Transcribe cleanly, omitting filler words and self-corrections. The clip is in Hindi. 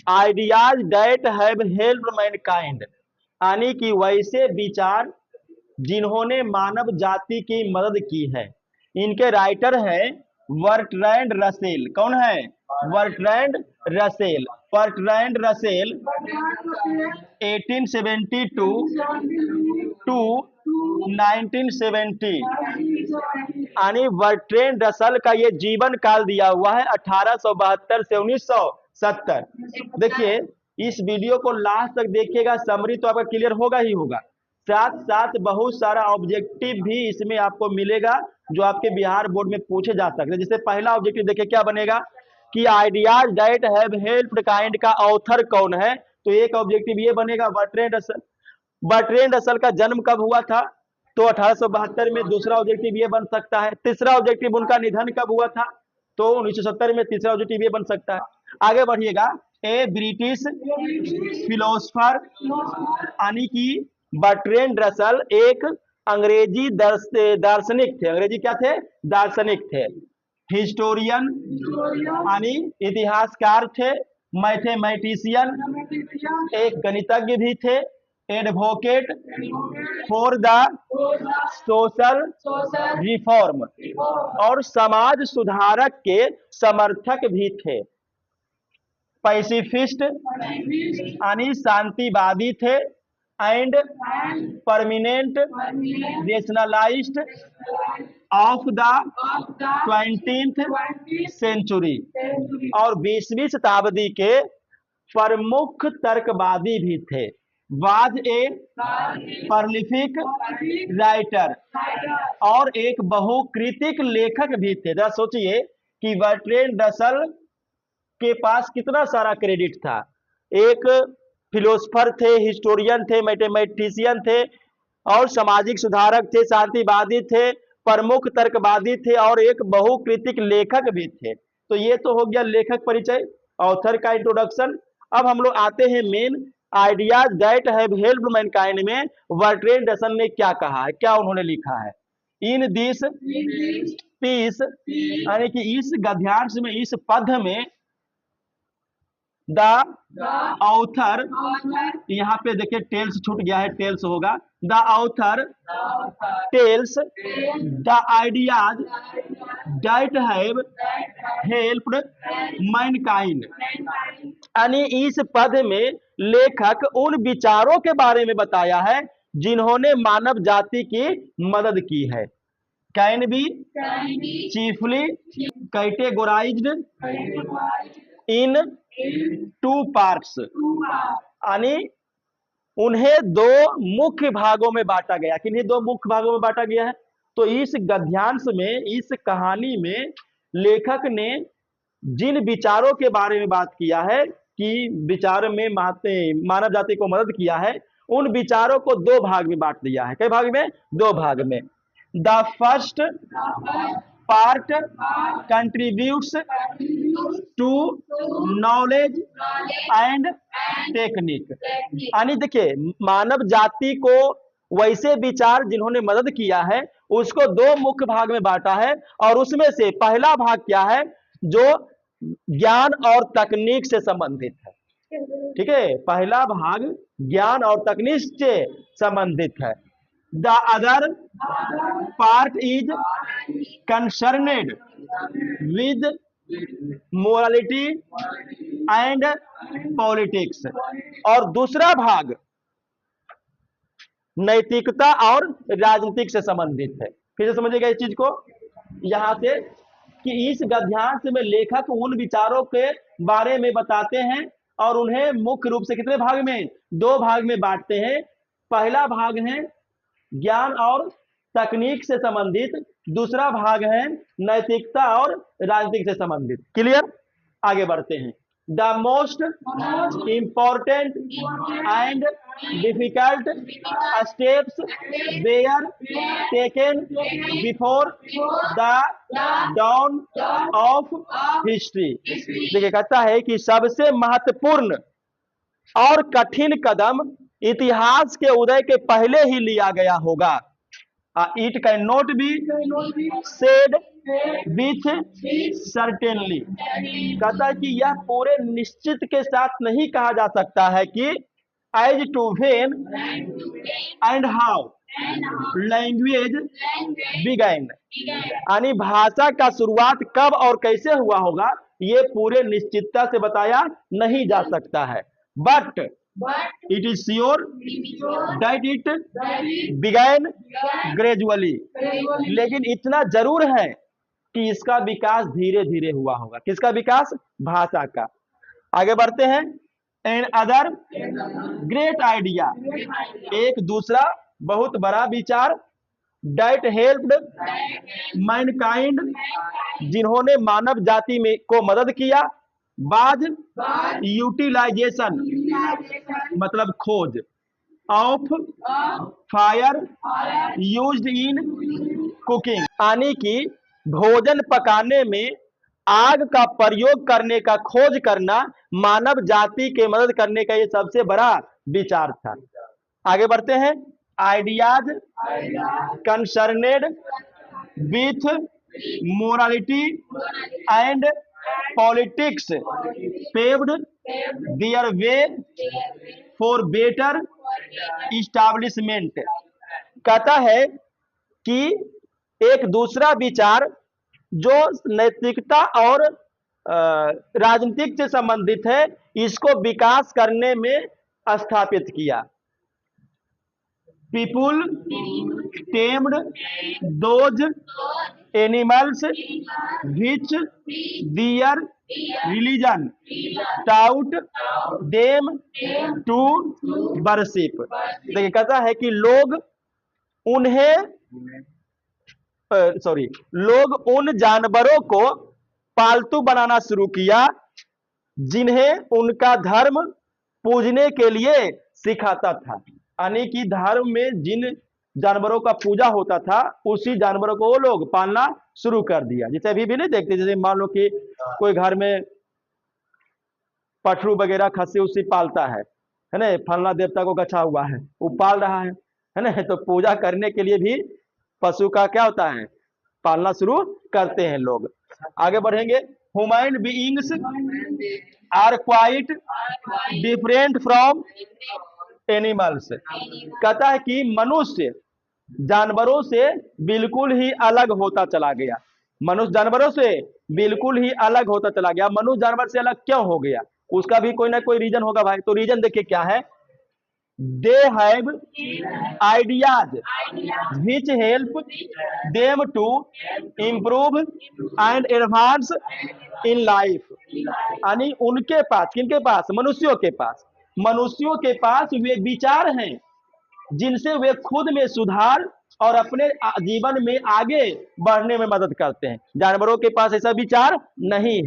Ideas that have helped Mankind, यानी कि वैसे विचार जिन्होंने मानव जाति की मदद की है। इनके राइटर है बर्ट्रैंड रसेल। कौन है? Bertrand Russell. Bertrand Russell 1872 to 1970, यानी बर्ट्रैंड रसल का ये जीवन काल दिया हुआ है 1872 से 1970। देखिए इस वीडियो को लास्ट तक देखिएगा, समरी तो आपका क्लियर होगा ही होगा, साथ साथ बहुत सारा ऑब्जेक्टिव भी इसमें आपको मिलेगा जो आपके बिहार बोर्ड में पूछे जा सकते हैं। जैसे पहला ऑब्जेक्टिव देखिए क्या बनेगा कि ideas that have helped kind का ऑथर कौन है, तो एक ऑब्जेक्टिव ये बनेगा बर्ट्रैंड रसल। बर्ट्रैंड रसल का जन्म कब हुआ था, तो 1872 में। दूसरा ऑब्जेक्टिव ये बन सकता है। तीसरा ऑब्जेक्टिव उनका निधन कब हुआ था, तो 1970 में। तीसरा ऑब्जेक्टिव ये बन सकता है। आगे बढ़िएगा, ए ब्रिटिश फिलोसफर, यानी कि बर्ट्रैंड रसल एक अंग्रेजी दार्शनिक थे। अंग्रेजी क्या थे? दार्शनिक थे। हिस्टोरियन यानी इतिहासकार थे। मैथमेटिशियन, एक गणितज्ञ भी थे। Advocate for the social reform, और समाज सुधारक के समर्थक भी थे। पैसिफिस्ट यानी शांतिवादी थे। And permanent rationalist of the 20th century, और 20वीं शताब्दी के प्रमुख तर्कवादी भी थे। वाज ए प्रोलिफिक राइटर, और एक बहुकृतिक लेखक भी थे। जरा सोचिए कि बर्ट्रैंड रसल के पास कितना सारा क्रेडिट था। एक फिलोसफर थे, हिस्टोरियन थे, मैथमेटिशियन थे, और सामाजिक सुधारक थे, शांतिवादी थे, प्रमुख तर्कवादी थे, और एक बहुकृतिक लेखक भी थे। तो ये तो हो गया लेखक परिचय, ऑथर का इंट्रोडक्शन। अब हम लोग आते हैं main ideas that have helped Mankind में बर्ट्रैंड रसल ने क्या कहा है, क्या उन्होंने लिखा है। इन दिस पीस, यानी कि इस गद्यांश में, इस पद में, द ऑथर, यहाँ पे देखिए टेल्स छूट गया है, टेल्स होगा। The author tells the ideas that have helped Mankind, यानी इस पद में लेखक उन विचारों के बारे में बताया है जिन्होंने मानव जाति की मदद की है। Can be chiefly categorised in two parts, यानी उन्हें दो मुख्य भागों में बांटा गया। किन्हीं दो मुख्य भागों में बांटा गया है। तो इस गद्यांश में, इस कहानी में लेखक ने जिन विचारों के बारे में बात किया है कि विचार में मानव जाति को मदद किया है, उन विचारों को दो भाग में बांट दिया है। कई भाग में? दो भाग में। The first part contributes to knowledge and technique, यानी देखिए मानव जाति को वैसे विचार जिन्होंने मदद किया है उसको दो मुख्य भाग में बांटा है, और उसमें से पहला भाग क्या है, जो ज्ञान और तकनीक से संबंधित है। ठीक है, पहला भाग ज्ञान और तकनीक से संबंधित है। The other part is concerned with morality and politics, और दूसरा भाग नैतिकता और राजनीतिक से संबंधित है। फिर से समझिएगा इस चीज को यहां से कि इस गद्यांश में लेखक उन विचारों के बारे में बताते हैं और उन्हें मुख्य रूप से कितने भाग में? दो भाग में बांटते हैं। पहला भाग है ज्ञान और तकनीक से संबंधित, दूसरा भाग है नैतिकता और राजनीतिक से संबंधित। क्लियर? आगे बढ़ते हैं। The most important and difficult steps where taken before the down of history. देखिए कहता है कि सबसे महत्वपूर्ण और कठिन कदम इतिहास के उदय के पहले ही लिया गया होगा। It can not be said with certainly. कहता है कि यह पूरे निश्चित के साथ नहीं कहा जा सकता है कि as to when and how language began, यानी भाषा का शुरुआत कब और कैसे हुआ होगा ये पूरे निश्चितता से बताया नहीं जा सकता है। But it is sure that it began gradually, लेकिन इतना जरूर है कि इसका विकास धीरे धीरे हुआ होगा। किसका विकास? भाषा का। आगे बढ़ते हैं। एंड अदर ग्रेट आइडिया, एक दूसरा बहुत बड़ा विचार, दैट हेल्प्ड मैनकाइंड, जिन्होंने मानव जाति में को मदद किया, बाद यूटिलाइजेशन मतलब खोज, of fire used in cooking, यानी कि भोजन पकाने में आग का प्रयोग करने का खोज करना मानव जाति के मदद करने का ये सबसे बड़ा विचार था। आगे बढ़ते हैं। Ideas concerned with morality and politics paved their way for better establishment. कहता है कि एक दूसरा विचार जो नैतिकता और राजनीतिक से संबंधित है, इसको विकास करने में स्थापित किया। People tamed those animals which their religion taught them to worship. देखिए कहता है कि लोग उन जानवरों को पालतू बनाना शुरू किया जिन्हें उनका धर्म पूजने के लिए सिखाता था। यानी कि धर्म में जिन जानवरों का पूजा होता था उसी जानवरों को वो लोग पालना शुरू कर दिया। जैसे अभी भी नहीं देखते, जैसे मान लो कि कोई घर में पठरू वगैरह खस्सी उसी पालता है ना, फलना देवता को गछा हुआ है वो पाल रहा है ना, तो पूजा करने के लिए भी पशु का क्या होता है, पालना शुरू करते हैं लोग। आगे बढ़ेंगे। Human beings are quite different from animals. कहता है कि मनुष्य जानवरों से बिल्कुल ही अलग होता चला गया। मनुष्य जानवरों से बिल्कुल ही अलग होता चला गया। मनुष्य जानवर से अलग क्यों हो गया? उसका भी कोई ना कोई रीजन होगा भाई। तो रीजन देखिए क्या है। They have ideas which help them to improve and advance in life. यानी उनके पास, किनके पास? मनुष्यों के पास वे विचार हैं जिनसे वे खुद में सुधार और अपने जीवन में आगे बढ़ने में मदद करते हैं। जानवरों के पास ऐसा विचार नहीं है।